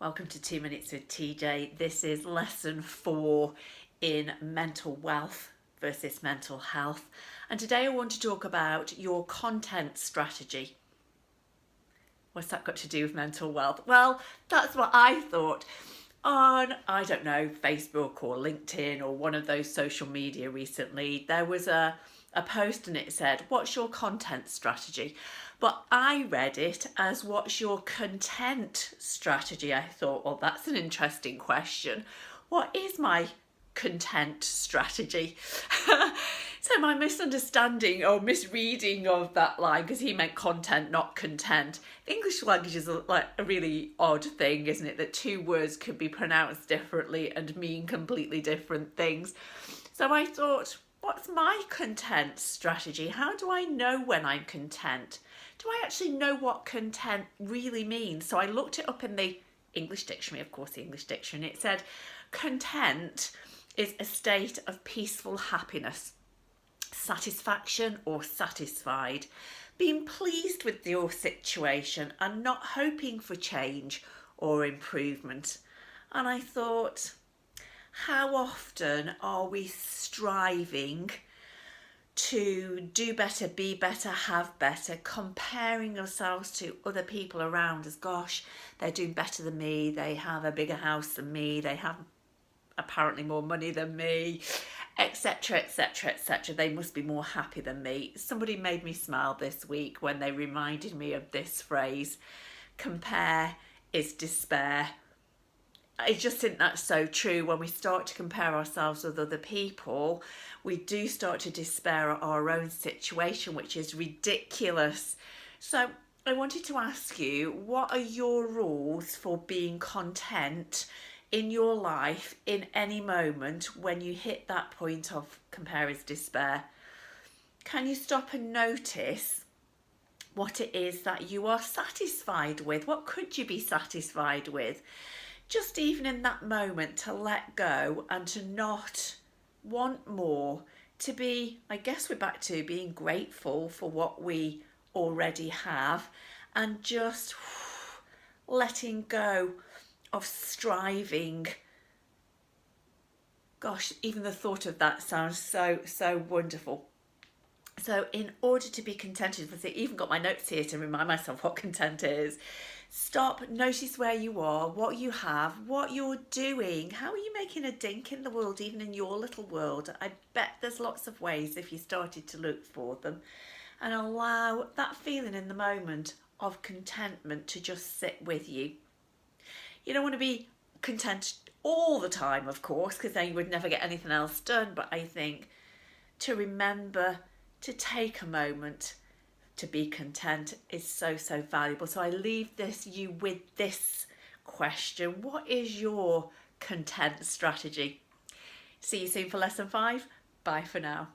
Welcome to 2 Minutes with TeeJay. This is lesson 4 in mental wealth versus mental health. And today I want to talk about your content strategy. What's that got to do with mental wealth? Well, that's what I thought. On, I don't know, Facebook or LinkedIn or one of those social media recently, there was a post and it said, what's your content strategy? But I read it as, what's your content strategy? I thought, well, that's an interesting question. What is my content strategy? So my misunderstanding or misreading of that line, because he meant content, not content. The English language is like a really odd thing, isn't it? That two words could be pronounced differently and mean completely different things. So I thought, what's my content strategy? How do I know when I'm content? Do I actually know what content really means? So I looked it up in the English dictionary, of course, the English dictionary, and it said content is a state of peaceful happiness, satisfaction or satisfied, being pleased with your situation and not hoping for change or improvement. And I thought, how often are we striving to do better, be better, have better, comparing ourselves to other people around us? Gosh, they're doing better than me, they have a bigger house than me, they have apparently more money than me, etc, etc, etc. They must be more happy than me. Somebody made me smile this week when they reminded me of this phrase: compare is despair. I just think that's so true. When we start to compare ourselves with other people, we do start to despair at our own situation, which is ridiculous. So I wanted to ask you, what are your rules for being content in your life in any moment when you hit that point of compare is despair? Can you stop and notice what it is that you are satisfied with? What could you be satisfied with? Just even in that moment, to let go and to not want more, to be, I guess we're back to being grateful for what we already have, and just letting go of striving. Gosh, even the thought of that sounds so wonderful. So in order to be contented, I even got my notes here to remind myself what content is. Stop, notice where you are, what you have, what you're doing. How are you making a dink in the world, even in your little world? I bet there's lots of ways if you started to look for them. And allow that feeling in the moment of contentment to just sit with you. You don't want to be content all the time, of course, because then you would never get anything else done. But I think to remember to take a moment to be content is so valuable. So I leave you with this question: what is your content strategy? See you soon for lesson 5. Bye for now.